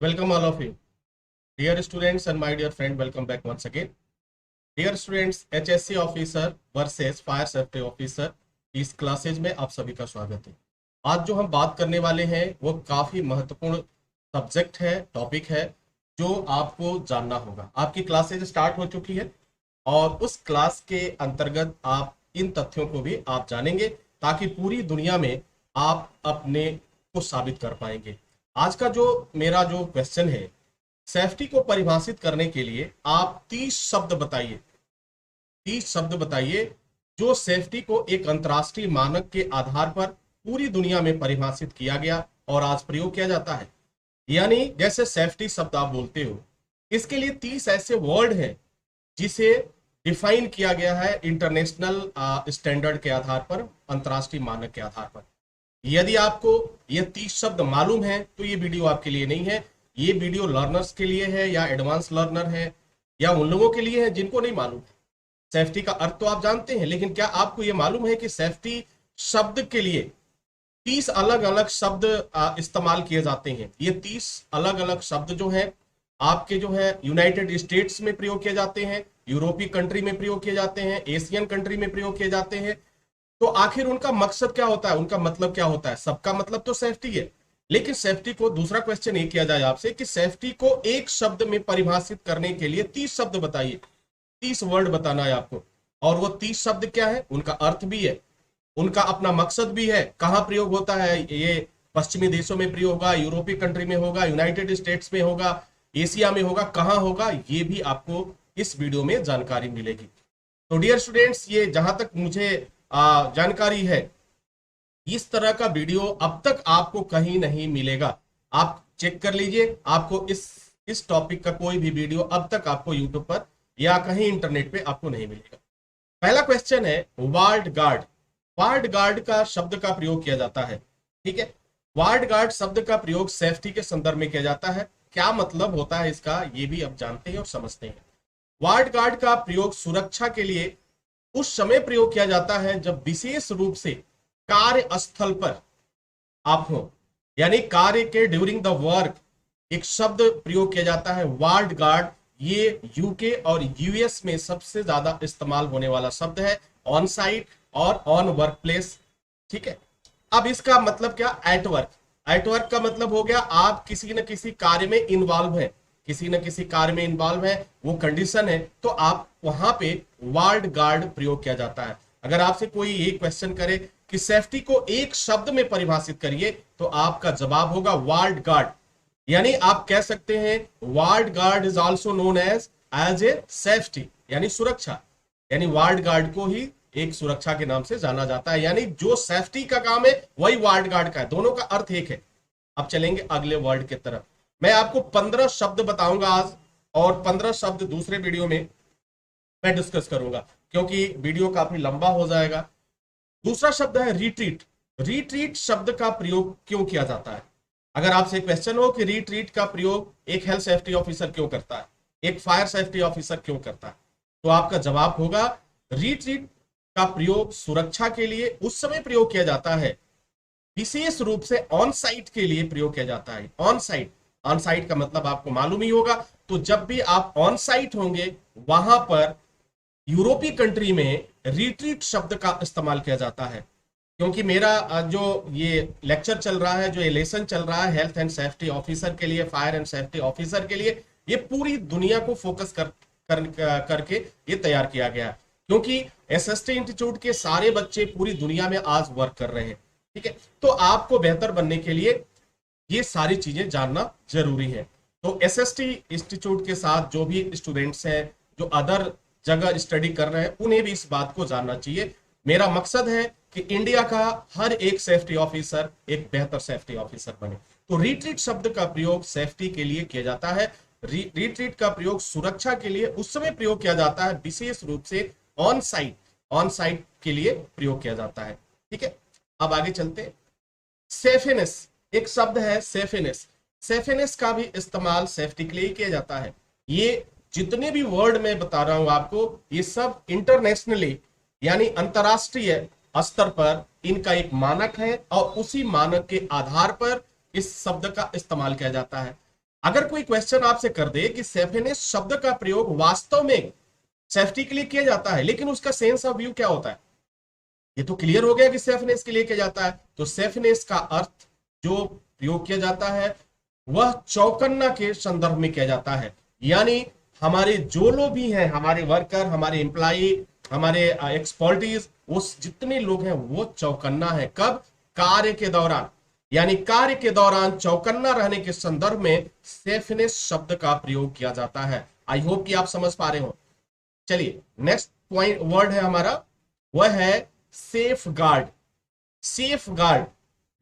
Welcome all of you. Dear students and my dear friend, welcome back once again. Dear students, HSC officer versus fire safety officer इस classes में आप सभी का स्वागत है। आज जो हम बात करने वाले हैं वो काफी महत्वपूर्ण सब्जेक्ट है, टॉपिक है जो आपको जानना होगा। आपकी क्लासेज स्टार्ट हो चुकी है और उस क्लास के अंतर्गत आप इन तथ्यों को भी आप जानेंगे ताकि पूरी दुनिया में आप अपने को साबित कर पाएंगे। आज का जो मेरा जो क्वेश्चन है, सेफ्टी को परिभाषित करने के लिए आप 30 शब्द बताइए। 30 शब्द बताइए जो सेफ्टी को एक अंतर्राष्ट्रीय मानक के आधार पर पूरी दुनिया में परिभाषित किया गया और आज प्रयोग किया जाता है। यानी जैसे सेफ्टी शब्द आप बोलते हो, इसके लिए 30 ऐसे वर्ड हैं जिसे डिफाइन किया गया है इंटरनेशनल स्टैंडर्ड के आधार पर, अंतर्राष्ट्रीय मानक के आधार पर। यदि आपको ये 30 शब्द मालूम है तो ये वीडियो आपके लिए नहीं है। ये वीडियो लर्नर्स के लिए है या एडवांस लर्नर है या उन लोगों के लिए है जिनको नहीं मालूम। सेफ्टी का अर्थ तो आप जानते हैं, लेकिन क्या आपको ये मालूम है कि सेफ्टी शब्द के लिए 30 अलग अलग शब्द इस्तेमाल किए जाते हैं। ये 30 अलग अलग शब्द जो हैं आपके जो है यूनाइटेड स्टेट्स में प्रयोग किए जाते हैं, यूरोपीय कंट्री में प्रयोग किए जाते हैं, एशियन कंट्री में प्रयोग किए जाते हैं। तो आखिर उनका मकसद क्या होता है, उनका मतलब क्या होता है? सबका मतलब तो सेफ्टी है, लेकिन सेफ्टी को दूसरा क्वेश्चन ये किया जाए आपसे कि सेफ्टी को एक शब्द में परिभाषित करने के लिए 30 शब्द बताइए। 30 वर्ड बताना है आपको, और वो 30 शब्द क्या है, उनका अर्थ भी है, उनका अपना मकसद भी है, कहां प्रयोग होता है। ये पश्चिमी देशों में प्रयोग होगा, यूरोपीय कंट्री में होगा, यूनाइटेड स्टेट्स में होगा, एशिया में होगा, कहां होगा, ये भी आपको इस वीडियो में जानकारी मिलेगी। तो डियर स्टूडेंट्स, ये जहां तक मुझे जानकारी है, इस तरह का वीडियो अब तक आपको कहीं नहीं मिलेगा। आप चेक कर लीजिए, आपको इस टॉपिक का कोई भी वीडियो अब तक आपको यूट्यूब पर या कहीं इंटरनेट पे आपको नहीं मिलेगा। पहला क्वेश्चन है वार्ड गार्ड। वार्ड गार्ड का शब्द का प्रयोग किया जाता है, ठीक है। वार्ड गार्ड शब्द का प्रयोग सेफ्टी के संदर्भ में किया जाता है। क्या मतलब होता है इसका, ये भी अब जानते हैं और समझते हैं। वार्ड गार्ड का प्रयोग सुरक्षा के लिए उस समय प्रयोग किया जाता है जब विशेष रूप से कार्यस्थल पर आप हो, यानी कार्य के ड्यूरिंग द वर्क एक शब्द प्रयोग किया जाता है वार्ड गार्ड। ये यूके और यूएस में सबसे ज्यादा इस्तेमाल होने वाला शब्द है, ऑन साइट और ऑन वर्क प्लेस, ठीक है। अब इसका मतलब क्या, एट वर्क। एट वर्क का मतलब हो गया आप किसी न किसी कार्य में इन्वॉल्व है, किसी न किसी कार्य में इन्वॉल्व है, वो कंडीशन है, तो आप वहां पे वार्ड गार्ड प्रयोग किया जाता है। अगर आपसे कोई ये क्वेश्चन करे कि सेफ्टी को एक शब्द में परिभाषित करिए, तो आपका जवाब होगा वार्ड गार्ड। यानी आप कह सकते हैं ward guard is also known as a safety, यानी सुरक्षा। यानी वार्ड गार्ड को ही एक सुरक्षा के नाम से जाना जाता है, यानी जो सेफ्टी का काम है वही वार्ड गार्ड का है। दोनों का अर्थ एक है। अब चलेंगे अगले वर्ड की तरफ। मैं आपको 15 शब्द बताऊंगा आज, और 15 शब्द दूसरे वीडियो में मैं डिस्कस करूंगा क्योंकि वीडियो काफी लंबा हो जाएगा। दूसरा शब्द है रिट्रीट। रिट्रीट शब्द का प्रयोग क्यों किया जाता है? अगर आपसे क्वेश्चन हो कि रिट्रीट का प्रयोग एक हेल्थ सेफ्टी ऑफिसर क्यों करता है, एक फायर सेफ्टी ऑफिसर क्यों करता है, तो आपका जवाब होगा रिट्रीट का प्रयोग सुरक्षा के लिए उस समय प्रयोग किया जाता है, विशेष रूप से ऑन साइट के लिए प्रयोग किया जाता है। ऑन साइट, ऑन साइट का मतलब आपको मालूम ही होगा। तो जब भी आप ऑन साइट होंगे वहां पर यूरोपीय कंट्री में रिट्रीट शब्द का इस्तेमाल किया जाता है। क्योंकि मेरा जो ये लेक्चर चल रहा है, जो ये लेसन चल रहा है हेल्थ एंड सेफ्टी ऑफिसर के लिए, फायर एंड सेफ्टी ऑफिसर के लिए, ये पूरी दुनिया को फोकस करके ये तैयार किया गया है। क्योंकि एसएसटी इंस्टीट्यूट के सारे बच्चे पूरी दुनिया में आज वर्क कर रहे हैं, ठीक है। तो आपको बेहतर बनने के लिए ये सारी चीजें जानना जरूरी है। तो एसएसटी इंस्टीट्यूट के साथ जो भी स्टूडेंट्स हैं जो अदर जगह स्टडी कर रहे हैं, उन्हें भी इस बात को जानना चाहिए। मेरा मकसद है कि इंडिया का हर एक सेफ्टी ऑफिसर एक बेहतर सेफ्टी ऑफिसर बने। तो रिट्रीट शब्द का प्रयोग सेफ्टी के लिए किया जाता है। रिट्रीट का प्रयोग सुरक्षा के लिए उस समय प्रयोग किया जाता है, विशेष रूप से ऑन साइट के लिए प्रयोग किया जाता है, ठीक है। अब आगे चलते। सेफनेस एक शब्द है, सेफनेस। सेफनेस का भी इस्तेमाल सेफ्टी के लिए किया जाता है। ये जितने भी वर्ड मैं बता रहा हूं आपको, ये सब इंटरनेशनली यानी अंतरराष्ट्रीय स्तर पर इनका एक मानक है और उसी मानक के आधार पर इस शब्द का इस्तेमाल किया जाता है। अगर कोई क्वेश्चन आपसे कर दे कि सेफनेस शब्द का प्रयोग वास्तव में सेफ्टी के लिए किया जाता है, लेकिन उसका सेंस ऑफ व्यू क्या होता है, ये तो क्लियर हो गया कि सेफनेस के लिए किया जाता है। तो सेफनेस का अर्थ जो प्रयोग किया जाता है वह चौकन्ना के संदर्भ में किया जाता है। यानी हमारे जो लोग भी हैं, हमारे वर्कर, हमारे एम्प्लॉई, हमारे एक्सपर्टीज, उस जितने लोग हैं वो चौकन्ना है। कब? कार्य के दौरान। यानी कार्य के दौरान चौकन्ना रहने के संदर्भ में सेफनेस शब्द का प्रयोग किया जाता है। आई होप कि आप समझ पा रहे हो। चलिए नेक्स्ट पॉइंट वर्ड है हमारा, वह है सेफ गार्ड। सेफ गार्ड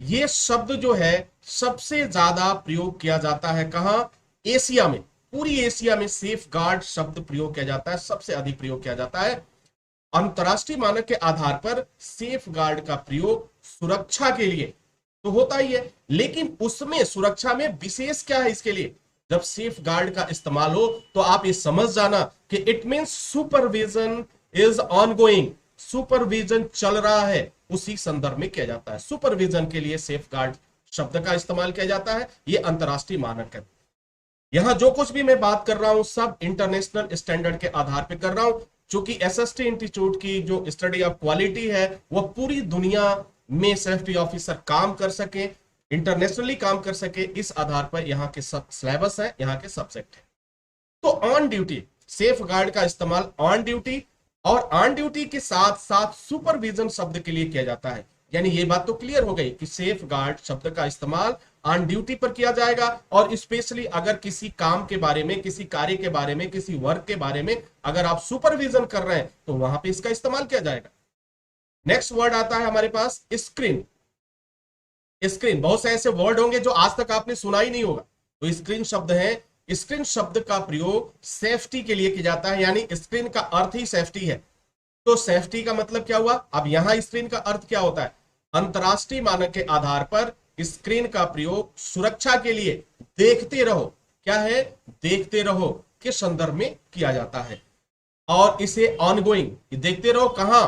ये शब्द जो है सबसे ज्यादा प्रयोग किया जाता है कहां? एशिया में। पूरी एशिया में सेफ गार्ड शब्द प्रयोग किया जाता है, सबसे अधिक प्रयोग किया जाता है। अंतरराष्ट्रीय मानक के आधार पर सेफ गार्ड का प्रयोग सुरक्षा के लिए तो होता ही है, लेकिन उसमें सुरक्षा में विशेष क्या है इसके लिए? जब सेफ गार्ड का इस्तेमाल हो तो आप ये समझ जाना कि it means supervision is ongoing, supervision चल रहा है, उसी संदर्भ में किया जाता है। सुपरविजन के लिए सेफ गार्ड शब्द का इस्तेमाल किया जाता है। ये अंतरराष्ट्रीय मानक है। यहां जो कुछ भी मैं बात कर रहा हूं सब इंटरनेशनल स्टैंडर्ड के आधार पर कर रहा हूं, क्योंकि एसएसटी इंस्टीट्यूट की जो स्टडी ऑफ क्वालिटी है वह पूरी दुनिया में सेफ्टी ऑफिसर काम कर सके, इंटरनेशनली काम कर सके, इस आधार पर यहाँ के सब सिलेबस है, यहाँ के सब्जेक्ट है। तो ऑन ड्यूटी सेफ गार्ड का इस्तेमाल ऑन ड्यूटी और ऑन ड्यूटी के साथ साथ सुपरविजन शब्द के लिए किया जाता है। यानी ये बात तो क्लियर हो गई कि सेफ गार्ड शब्द का इस्तेमाल ऑन ड्यूटी पर किया जाएगा, और स्पेशली अगर किसी काम के बारे में, किसी कार्य के बारे में, किसी वर्क के बारे में अगर आप सुपरविजन कर रहे हैं तो वहां पे इसका इस्तेमाल किया जाएगा। नेक्स्ट वर्ड आता है हमारे पास स्क्रीन। स्क्रीन, बहुत से ऐसे वर्ड होंगे जो आज तक आपने सुना ही नहीं होगा, तो स्क्रीन शब्द है। स्क्रीन शब्द का प्रयोग सेफ्टी के लिए किया जाता है, यानी स्क्रीन का अर्थ ही सेफ्टी है। तो सेफ्टी का मतलब क्या हुआ? अब यहां स्क्रीन का अर्थ क्या होता है? अंतरराष्ट्रीय मानक के आधार पर स्क्रीन का प्रयोग सुरक्षा के लिए, देखते रहो, क्या है? देखते रहो के संदर्भ में किया जाता है। और इसे ऑनगोइंग, देखते रहो कहां?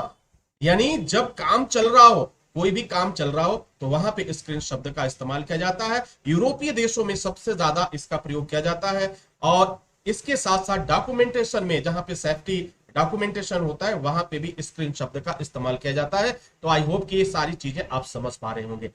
यानी जब काम चल रहा हो, कोई भी काम चल रहा हो तो वहां पे स्क्रीन शब्द का इस्तेमाल किया जाता है। यूरोपीय देशों में सबसे ज्यादा इसका प्रयोग किया जाता है, और इसके साथ साथ डॉक्यूमेंटेशन में, जहां पे सेफ्टी डॉक्यूमेंटेशन होता है, वहां पे भी स्क्रीन शब्द का इस्तेमाल किया जाता है। तो आई होप कि ये सारी चीजें आप समझ पा रहे होंगे।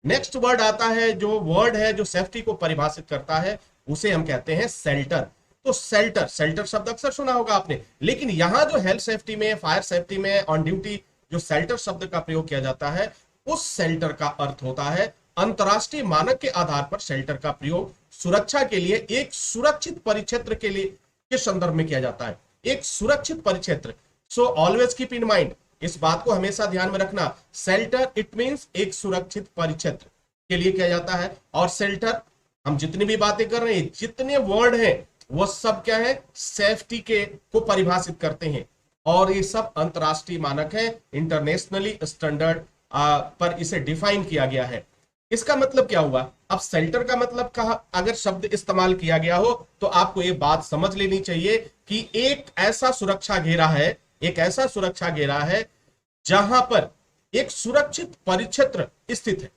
नेक्स्ट वर्ड आता है, जो वर्ड है जो सेफ्टी को परिभाषित करता है, उसे हम कहते हैं शेल्टर। तो शेल्टर, शेल्टर शब्द अक्सर सुना होगा आपने, लेकिन यहां जो हेल्थ सेफ्टी में, फायर सेफ्टी में, ऑन ड्यूटी जो शेल्टर शब्द का प्रयोग किया जाता है, उस शेल्टर का अर्थ होता है अंतरराष्ट्रीय मानक के आधार पर शेल्टर का प्रयोग सुरक्षा के लिए, एक सुरक्षित परिक्षेत्र के लिए के संदर्भ में किया जाता है। एक सुरक्षित परिक्षेत्र। So always keep in mind, इस बात को हमेशा ध्यान में रखना, शेल्टर इट मींस एक सुरक्षित परिक्षेत्र के लिए किया जाता है। और शेल्टर, हम जितनी भी बातें कर रहे हैं, जितने वर्ड हैं, वो सब क्या है? सेफ्टी के को परिभाषित करते हैं, और ये सब अंतरराष्ट्रीय मानक है, इंटरनेशनली स्टैंडर्ड पर इसे डिफाइन किया गया है। इसका मतलब क्या हुआ? अब शेल्टर का मतलब कहा अगर शब्द इस्तेमाल किया गया हो तो आपको ये बात समझ लेनी चाहिए कि एक ऐसा सुरक्षा घेरा है, एक ऐसा सुरक्षा घेरा है जहां पर एक सुरक्षित परिक्षेत्र स्थित है।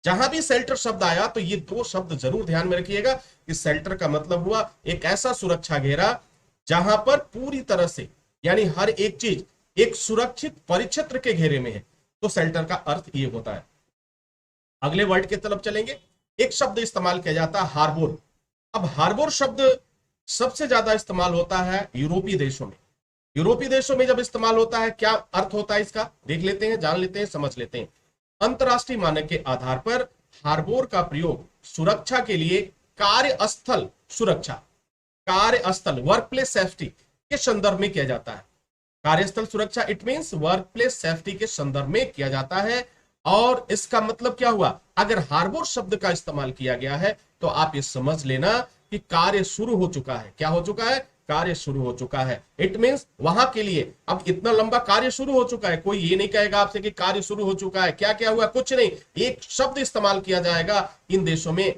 जहां भी शेल्टर शब्द आया तो ये दो शब्द जरूर ध्यान में रखिएगा कि शेल्टर का मतलब हुआ एक ऐसा सुरक्षा घेरा जहां पर पूरी तरह से, यानी हर एक चीज एक सुरक्षित परिक्षेत्र के घेरे में है। तो शेल्टर का अर्थ ये होता है। अगले वर्ड की तरफ चलेंगे। एक शब्द इस्तेमाल किया जाता है, हार्बर। अब हार्बर शब्द सबसे ज्यादा इस्तेमाल होता है यूरोपीय देशों में। यूरोपीय देशों में जब इस्तेमाल होता है, क्या अर्थ होता है इसका? देख लेते हैं, जान लेते हैं, समझ लेते हैं। अंतरराष्ट्रीय मानक के आधार पर हार्बर का प्रयोग सुरक्षा के लिए, कार्यस्थल सुरक्षा, कार्यस्थल वर्क प्लेस सेफ्टी के संदर्भ में किया जाता है। कार्यस्थल सुरक्षा it means work place safety के संदर्भ में किया जाता है। और इसका मतलब क्या हुआ? अगर हार्बर शब्द का इस्तेमाल किया गया है तो आप ये समझ लेना कि कार्य शुरू हो चुका है। क्या हो चुका है? कार्य शुरू हो चुका है। इट मींस वहां के लिए अब इतना लंबा कार्य शुरू हो चुका है। कोई ये नहीं कहेगा आपसे कि कार्य शुरू हो चुका है, क्या क्या हुआ, कुछ नहीं। एक शब्द इस्तेमाल किया जाएगा, इन देशों में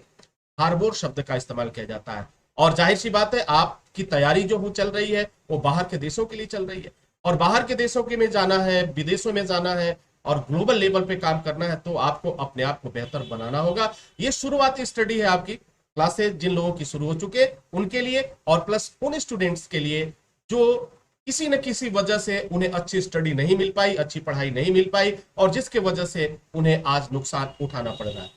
हार्बर शब्द का इस्तेमाल किया जाता है। और जाहिर सी बात है, आपकी तैयारी जो चल रही है वो बाहर के देशों के लिए चल रही है, और बाहर के देशों के में जाना है, विदेशों में जाना है और ग्लोबल लेवल पे काम करना है, तो आपको अपने आप को बेहतर बनाना होगा। ये शुरुआती स्टडी है आपकी, क्लासेज जिन लोगों की शुरू हो चुके उनके लिए, और प्लस उन स्टूडेंट्स के लिए जो किसी न किसी वजह से उन्हें अच्छी स्टडी नहीं मिल पाई, अच्छी पढ़ाई नहीं मिल पाई, और जिसके वजह से उन्हें आज नुकसान उठाना पड़ रहा है।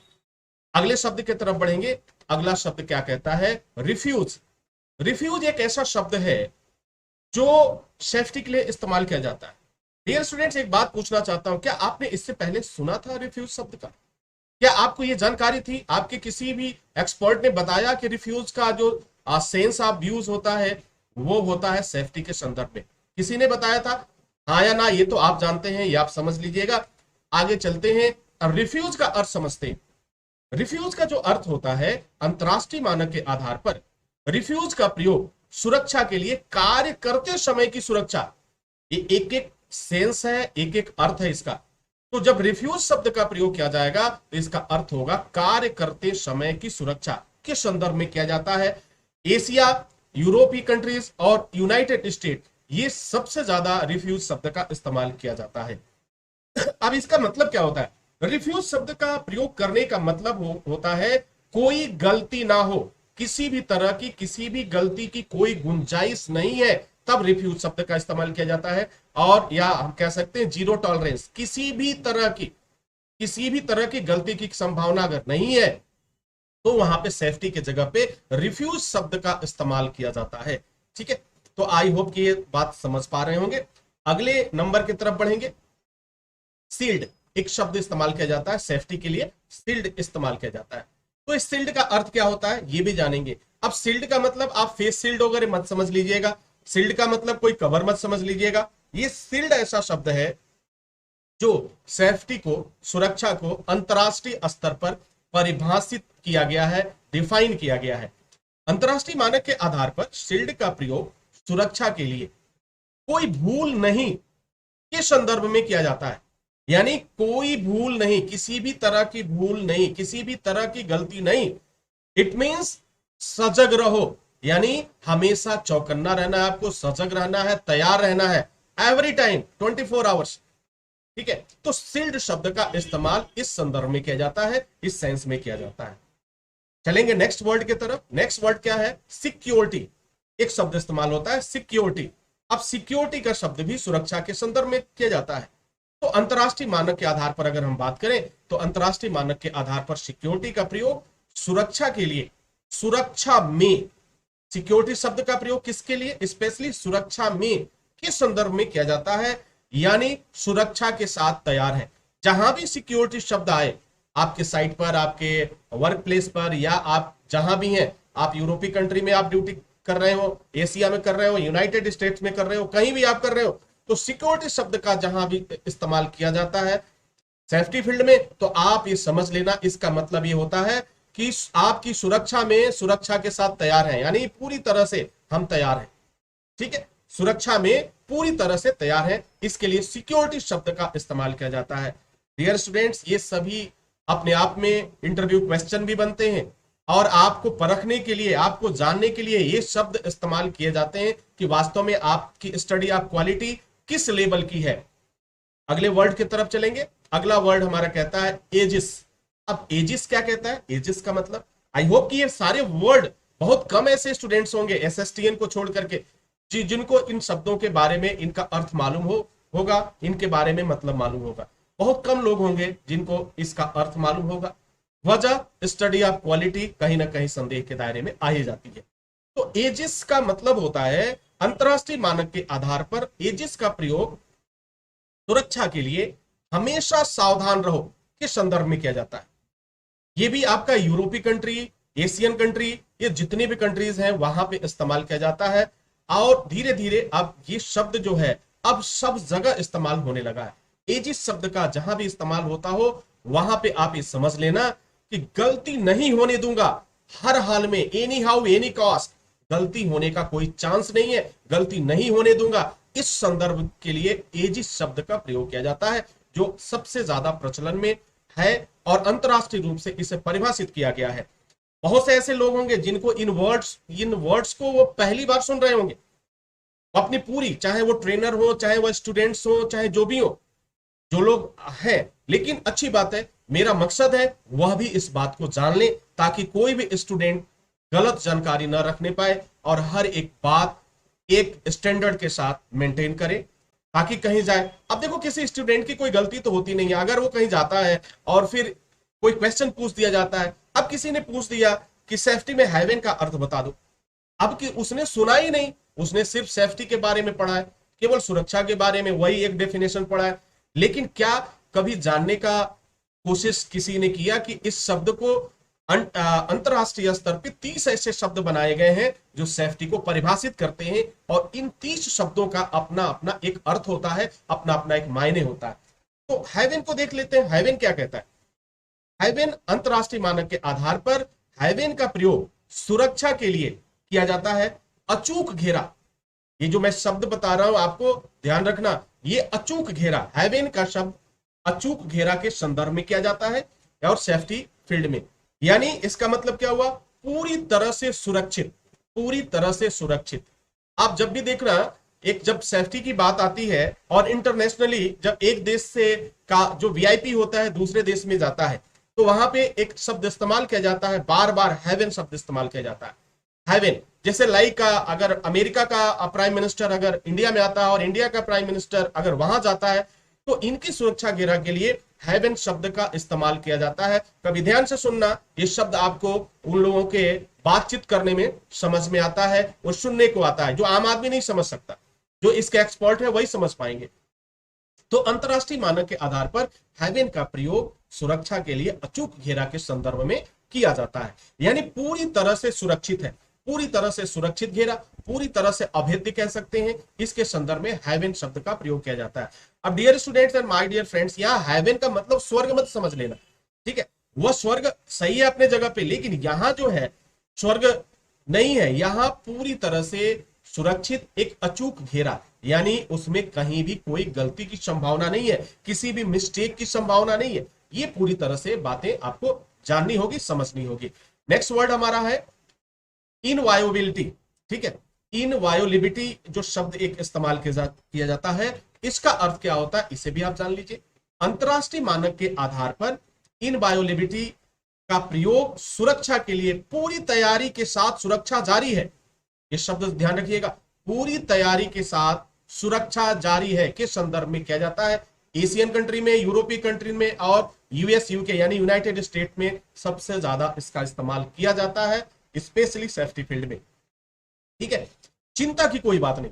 अगले शब्द की तरफ बढ़ेंगे। अगला शब्द क्या कहता है? रिफ्यूज। रिफ्यूज एक ऐसा शब्द है जो सेफ्टी के लिए इस्तेमाल किया जाता है। डियर स्टूडेंट्स, एक बात पूछना चाहता हूं, क्या आपने इससे पहले सुना था रिफ्यूज शब्द का? क्या आपको यह जानकारी थी? आपके किसी भी एक्सपर्ट ने बताया कि रिफ्यूज का जो सेंस ऑफ यूज होता है वो होता है सेफ्टी के संदर्भ में? किसी ने बताया था? हाँ या ना, ये तो आप जानते हैं, ये आप समझ लीजिएगा। आगे चलते हैं, अब रिफ्यूज का अर्थ समझते हैं। रिफ्यूज का जो अर्थ होता है, अंतरराष्ट्रीय मानक के आधार पर रिफ्यूज का प्रयोग सुरक्षा के लिए कार्य करते समय की सुरक्षा, ये एक एक सेंस है, एक एक अर्थ है इसका। तो जब रिफ्यूज शब्द का प्रयोग किया जाएगा तो इसका अर्थ होगा कार्य करते समय की सुरक्षा के संदर्भ में किया जाता है। एशिया, यूरोपीय कंट्रीज और यूनाइटेड स्टेट, ये सबसे ज्यादा रिफ्यूज शब्द का इस्तेमाल किया जाता है। अब इसका मतलब क्या होता है? रिफ्यूज शब्द का प्रयोग करने का मतलब होता है कोई गलती ना हो, किसी भी तरह की किसी भी गलती की कोई गुंजाइश नहीं है, तब रिफ्यूज शब्द का इस्तेमाल किया जाता है। और या हम कह सकते हैं जीरो टॉलरेंस, किसी भी तरह की गलती की संभावना अगर नहीं है तो वहां पे सेफ्टी के जगह पे रिफ्यूज शब्द का इस्तेमाल किया जाता है। ठीक है, तो आई होप कि ये बात समझ पा रहे होंगे। अगले नंबर की तरफ बढ़ेंगे। सील्ड एक शब्द इस्तेमाल किया जाता है सेफ्टी के लिए, सील्ड इस्तेमाल किया जाता है। तो इस सील्ड का अर्थ क्या होता है ये भी जानेंगे। अब सील्ड का मतलब आप फेस सील्ड वगैरह मत समझ लीजिएगा, सील्ड का मतलब कोई कवर मत समझ लीजिएगा। ये सील्ड ऐसा शब्द है जो सेफ्टी को, सुरक्षा को अंतरराष्ट्रीय स्तर पर परिभाषित किया गया है, डिफाइन किया गया है। अंतरराष्ट्रीय मानक के आधार पर शील्ड का प्रयोग सुरक्षा के लिए कोई भूल नहीं के संदर्भ में किया जाता है। यानी कोई भूल नहीं, किसी भी तरह की भूल नहीं, किसी भी तरह की गलती नहीं। इट मींस सजग रहो, यानी हमेशा चौकन्ना रहना है, आपको सजग रहना है, तैयार रहना है, एवरी टाइम 24 आवर्स। ठीक है, तो शील्ड शब्द का इस्तेमाल इस संदर्भ में किया जाता है, इस सेंस में किया जाता है। चलेंगे नेक्स्ट वर्ड की तरफ। नेक्स्ट वर्ड क्या है? सिक्योरिटी। एक शब्द इस्तेमाल होता है सिक्योरिटी। अब सिक्योरिटी का शब्द भी सुरक्षा के संदर्भ में किया जाता है। तो अंतरराष्ट्रीय मानक के आधार पर अगर हम बात करें तो अंतरराष्ट्रीय मानक के आधार पर सिक्योरिटी का प्रयोग सुरक्षा के लिए, सुरक्षा में, सिक्योरिटी शब्द का प्रयोग किसके लिए? स्पेशली सुरक्षा में के संदर्भ में किया जाता है, यानी सुरक्षा के साथ तैयार है। जहां भी सिक्योरिटी शब्द आए, आपके साइट पर, आपके वर्क प्लेस पर, या आप जहां भी हैं, आप यूरोपीय कंट्री में आप ड्यूटी कर रहे हो, एशिया में कर रहे हो, यूनाइटेड स्टेट्स में कर रहे हो, कहीं भी आप कर रहे हो, तो सिक्योरिटी शब्द का जहां भी इस्तेमाल किया जाता है सेफ्टी फील्ड में, तो आप ये समझ लेना, इसका मतलब ये होता है कि आपकी सुरक्षा में, सुरक्षा के साथ तैयार है, यानी पूरी तरह से हम तैयार हैं। ठीक है, सुरक्षा में पूरी तरह से तैयार है, इसके लिए सिक्योरिटी शब्द का इस्तेमाल किया जाता है। डियर स्टूडेंट्स, ये सभी अपने आप में इंटरव्यू क्वेश्चन भी बनते हैं, और आपको परखने के लिए, आपको जानने के लिए ये शब्द इस्तेमाल किए जाते हैं कि वास्तव में आपकी स्टडी, आप क्वालिटी किस लेवल की है। अगले वर्ड की तरफ चलेंगे। अगला वर्ड हमारा कहता है एजिस। अब एजिस क्या कहता है? एजिस का मतलब, आई होप कि ये सारे वर्ड, बहुत कम ऐसे स्टूडेंट्स होंगे एसएसटीएन को छोड़ करके जिनको इन शब्दों के बारे में इनका अर्थ मालूम होगा, इनके बारे में मतलब मालूम होगा। बहुत कम लोग होंगे जिनको इसका अर्थ मालूम होगा। वजह, स्टडी ऑफ क्वालिटी कहीं ना कहीं संदेह के दायरे में आ ही जाती है। तो एजिस का मतलब होता है अंतरराष्ट्रीय मानक के आधार पर एजिस का प्रयोग सुरक्षा के लिए हमेशा सावधान रहो के संदर्भ में किया जाता है। ये भी आपका यूरोपीय कंट्री, एशियन कंट्री, ये जितनी भी कंट्रीज हैं वहां पे इस्तेमाल किया जाता है। और धीरे धीरे अब ये शब्द जो है अब सब जगह इस्तेमाल होने लगा है। एजिस शब्द का जहां भी इस्तेमाल होता हो वहां पे आप ये समझ लेना कि गलती नहीं होने दूंगा, हर हाल में, एनी हाउ एनी कॉस्ट, गलती होने का कोई चांस नहीं है, गलती नहीं होने दूंगा। इस संदर्भ के लिए एजिस शब्द का प्रयोग किया जाता है, जो सबसे ज्यादा प्रचलन में है और अंतरराष्ट्रीय रूप से इसे परिभाषित किया गया है। बहुत से ऐसे लोग होंगे जिनको इन वर्ड्स को वो पहली बार सुन रहे होंगे। अपनी पूरी, चाहे वो ट्रेनर हो, चाहे वो स्टूडेंट्स हो, चाहे जो भी हो, जो लोग हैं लेकिन अच्छी बात है, मेरा मकसद है वह भी इस बात को जान ले ताकि कोई भी स्टूडेंट गलत जानकारी न रखने पाए और हर एक बात एक स्टैंडर्ड के साथ मेंटेन करे ताकि कहीं जाए। अब देखो किसी स्टूडेंट की कोई गलती तो होती नहीं है, अगर वो कहीं जाता है और फिर कोई क्वेश्चन पूछ दिया जाता है, अब किसी ने पूछ दिया कि सेफ्टी में हेवन का अर्थ बता दो, अब कि उसने सुना ही नहीं, उसने सिर्फ सेफ्टी के बारे में पढ़ा है, केवल सुरक्षा के बारे में वही एक डेफिनेशन पढ़ा है, लेकिन क्या कभी जानने का कोशिश किसी ने किया कि इस शब्द को अंतरराष्ट्रीय स्तर पे 30 ऐसे शब्द बनाए गए हैं जो सेफ्टी को परिभाषित करते हैं और इन 30 शब्दों का अपना अपना एक अर्थ होता है, अपना अपना एक मायने होता है। तो हेवन को देख लेते हैं, हेवन क्या कहता है। हेवन अंतरराष्ट्रीय मानक के आधार पर हेवन का प्रयोग सुरक्षा के लिए किया जाता है। अचूक घेरा, ये जो मैं शब्द बता रहा हूं आपको ध्यान रखना, ये अचूक घेरा, हेवन का शब्द अचूक घेरा के संदर्भ में किया जाता है और सेफ्टी फील्ड में, यानी इसका मतलब क्या हुआ, पूरी तरह से सुरक्षित, पूरी तरह से सुरक्षित। आप जब भी देखना, एक जब सेफ्टी की बात आती है और इंटरनेशनली जब एक देश से का जो वीआईपी होता है दूसरे देश में जाता है तो वहां पे एक शब्द इस्तेमाल किया जाता है, बार बार हेवन शब्द इस्तेमाल किया जाता है। हेवन जैसे लाइक अगर अमेरिका का प्राइम मिनिस्टर अगर इंडिया में आता है और इंडिया का प्राइम मिनिस्टर अगर वहां जाता है तो इनकी सुरक्षा घेरा के लिए हेवन शब्द का इस्तेमाल किया जाता है। कभी ध्यान से सुनना, ये शब्द आपको उन लोगों के बातचीत करने में समझ में आता है और सुनने को आता है, जो आम आदमी नहीं समझ सकता, जो इसके एक्सपर्ट है वही समझ पाएंगे। तो अंतरराष्ट्रीय मानक के आधार पर हेवन का प्रयोग सुरक्षा के लिए अचूक घेरा के संदर्भ में किया जाता है, यानी पूरी तरह से सुरक्षित है, पूरी तरह से सुरक्षित घेरा, पूरी तरह से अभेद्य कह सकते हैं, इसके संदर्भ में हेवन शब्द का प्रयोग किया जाता है। अब dear students and my dear friends, यहाँ हेवन का मतलब स्वर्ग मत समझ लेना, ठीक है, वह स्वर्ग सही है अपने जगह पे, लेकिन यहाँ जो है स्वर्ग नहीं है, यहाँ पूरी तरह से सुरक्षित एक अचूक घेरा, यानी उसमें कहीं भी कोई गलती की संभावना नहीं है, किसी भी मिस्टेक की संभावना नहीं है। ये पूरी तरह से बातें आपको जाननी होगी, समझनी होगी। नेक्स्ट वर्ड हमारा है इनवायोबिलिटी, ठीक है, इनवायोलिबिलिटी जो शब्द एक इस्तेमाल किया जाता है, इसका अर्थ क्या होता है इसे भी आप जान लीजिए। अंतरराष्ट्रीय मानक के आधार पर इनवायोलिबिलिटी का प्रयोग सुरक्षा के लिए पूरी तैयारी के साथ सुरक्षा जारी है, ये शब्द ध्यान रखिएगा, पूरी तैयारी के साथ सुरक्षा जारी है के संदर्भ में किया जाता है। एशियन कंट्री में, यूरोपीय कंट्री में और यूएस यूके यानी यूनाइटेड स्टेट में सबसे ज्यादा इसका इस्तेमाल किया जाता है, स्पेशली सेफ्टी फील्ड में, ठीक है। चिंता की कोई बात नहीं,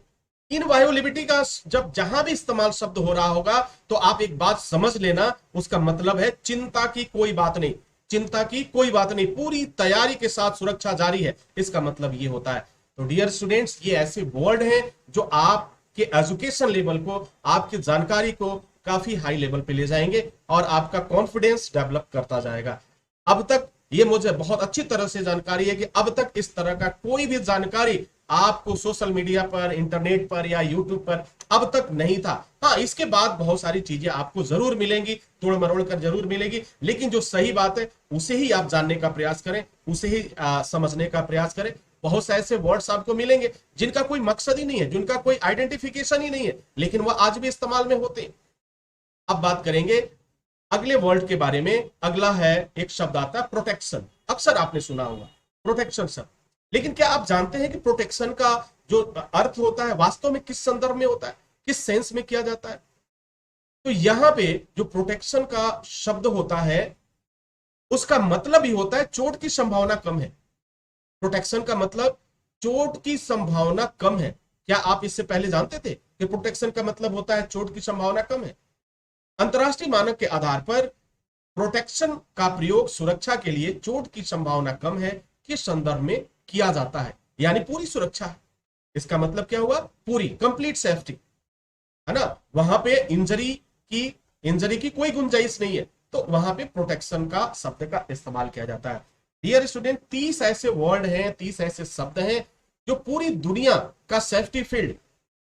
इनवायोलिबिलिटी का जब जहां भी इस्तेमाल शब्द हो रहा होगा तो आप एक बात समझ लेना, उसका मतलब है चिंता की कोई बात नहीं, चिंता की कोई बात नहीं, पूरी तैयारी के साथ सुरक्षा जारी है, इसका मतलब ये होता है। तो डियर स्टूडेंट्स, ये ऐसे वर्ड हैं जो आपके एजुकेशन लेवल को, आपकी जानकारी को काफी हाई लेवल पे ले जाएंगे और आपका कॉन्फिडेंस डेवलप करता जाएगा। अब तक ये मुझे बहुत अच्छी तरह से जानकारी है कि अब तक इस तरह का कोई भी जानकारी आपको सोशल मीडिया पर, इंटरनेट पर या यूट्यूब पर अब तक नहीं था। हाँ, इसके बाद बहुत सारी चीजें आपको जरूर मिलेंगी, तोड़ मरोड़ कर जरूर मिलेगी, लेकिन जो सही बात है उसे ही आप जानने का प्रयास करें, उसे ही समझने का प्रयास करें। बहुत से ऐसे वर्ड्स आपको मिलेंगे जिनका कोई मकसद ही नहीं है, जिनका कोई आइडेंटिफिकेशन ही नहीं है, लेकिन वह आज भी इस्तेमाल में होते हैं। अब बात करेंगे अगले वर्ड के बारे में। अगला है, एक शब्द आता है प्रोटेक्शन, अक्सर आपने सुना होगा प्रोटेक्शन शब्द, लेकिन क्या आप जानते हैं कि प्रोटेक्शन का जो अर्थ होता है वास्तव में किस संदर्भ में होता है, किस सेंस में किया जाता है। तो यहां पे जो प्रोटेक्शन का शब्द होता है उसका मतलब ही होता है चोट की संभावना कम है। प्रोटेक्शन का मतलब चोट की संभावना कम है। क्या आप इससे पहले जानते थे कि प्रोटेक्शन का मतलब होता है चोट की संभावना कम है? अंतरराष्ट्रीय मानक के आधार पर प्रोटेक्शन का प्रयोग सुरक्षा के लिए चोट की संभावना कम है के संदर्भ में किया जाता है, यानी पूरी सुरक्षा है। इसका मतलब क्या हुआ, पूरी कंप्लीट सेफ्टी, है ना, वहां पे इंजरी की कोई गुंजाइश नहीं है, तो वहां पे प्रोटेक्शन का शब्द का इस्तेमाल किया जाता है। डियर स्टूडेंट, 30 ऐसे वर्ड हैं, 30 ऐसे शब्द हैं जो पूरी दुनिया का सेफ्टी फील्ड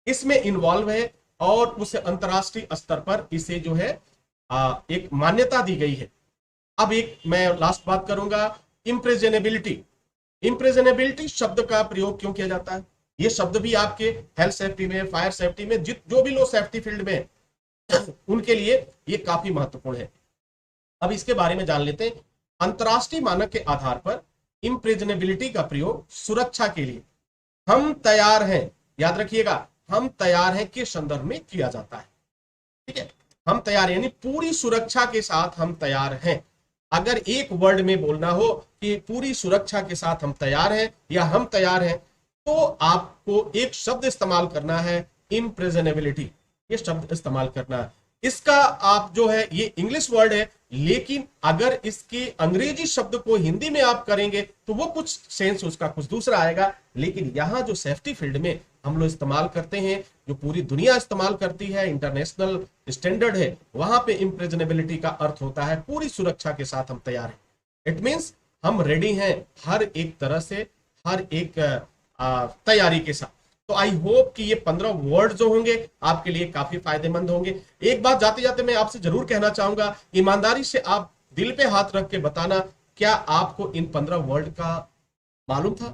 इसमें इन्वॉल्व है और उसे अंतरराष्ट्रीय स्तर पर इसे जो है एक मान्यता दी गई है। अब एक मैं लास्ट बात करूंगा, इम्प्रेजनेबिलिटी। इम्प्रेजनेबिलिटी शब्द का प्रयोग क्यों किया जाता है? ये शब्द भी आपके हेल्थ सेफ्टी में, फायर सेफ्टी में, जो भी लोग सेफ्टी फील्ड में उनके लिए ये काफी महत्वपूर्ण है। अब इसके बारे में जान लेते हैं। अंतरराष्ट्रीय मानक के आधार पर इम्प्रिजनेबिलिटी का प्रयोग सुरक्षा के लिए हम तैयार हैं, याद रखिएगा, हम तैयार हैं के संदर्भ में किया जाता है। ठीक है, हम तैयार यानी पूरी सुरक्षा के साथ हम तैयार हैं। अगर एक वर्ड में बोलना हो कि पूरी सुरक्षा के साथ हम तैयार हैं या हम तैयार हैं, तो आपको एक शब्द इस्तेमाल करना है, इम्प्रिजनेबिलिटी, ये शब्द इस्तेमाल करना है। इसका आप जो है ये इंग्लिश वर्ड है, लेकिन अगर इसके अंग्रेजी शब्द को हिंदी में आप करेंगे तो वो कुछ सेंस उसका कुछ दूसरा आएगा। लेकिन यहां जो सेफ्टी फील्ड में हम लोग इस्तेमाल करते हैं, जो पूरी दुनिया इस्तेमाल करती है, इंटरनेशनल स्टैंडर्ड है, वहां पे इम्प्रिजनेबिलिटी का अर्थ होता है पूरी सुरक्षा के साथ हम तैयार हैं। इट मींस हम रेडी हैं हर एक तरह से, हर एक तैयारी के साथ। तो आई होप कि ये 15 वर्ड जो होंगे आपके लिए काफी फायदेमंद होंगे। एक बात जाते जाते मैं आपसे जरूर कहना चाहूंगा, ईमानदारी से आप दिल पे हाथ रख के बताना, क्या आपको इन 15 वर्ड का मालूम था?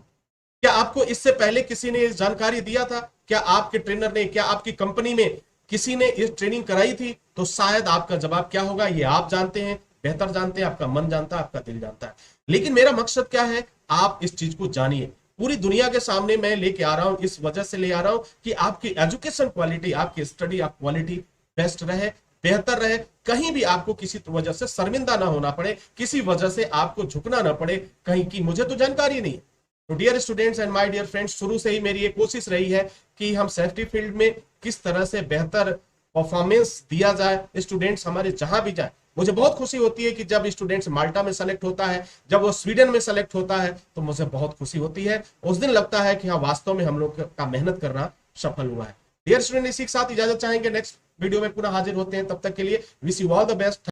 क्या आपको इससे पहले किसी ने जानकारी दिया था? क्या आपके ट्रेनर ने, क्या आपकी कंपनी में किसी ने इस ट्रेनिंग कराई थी? तो शायद आपका जवाब क्या होगा ये आप जानते हैं, बेहतर जानते हैं, आपका मन जानता है, आपका दिल जानता है। लेकिन मेरा मकसद क्या है, आप इस चीज को जानिए। पूरी दुनिया के सामने मैं लेके आ रहा हूं, इस वजह से ले आ रहा हूं कि आपकी एजुकेशन क्वालिटी, आपकी स्टडी क्वालिटी बेस्ट रहे, बेहतर रहे, कहीं भी आपको किसी वजह से शर्मिंदा ना होना पड़े, किसी वजह से आपको झुकना ना पड़े कहीं की मुझे तो जानकारी नहीं है। तो dear students and my dear friends, शुरू से ही मेरी ये कोशिश रही है कि हम सेफ्टी फील्ड में किस तरह से बेहतर परफॉर्मेंस दिया जाए, स्टूडेंट्स हमारे जहां भी जाए। मुझे बहुत खुशी होती है कि जब स्टूडेंट्स माल्टा में सेलेक्ट होता है, जब वो स्वीडन में सेलेक्ट होता है, तो मुझे बहुत खुशी होती है। उस दिन लगता है कि हाँ, वास्तव में हम लोग का मेहनत करना सफल हुआ है। डियर स्टूडेंट, इसी के साथ इजाजत चाहेंगे, नेक्स्ट वीडियो में पुनः हाजिर होते हैं। तब तक के लिए wish you all the best.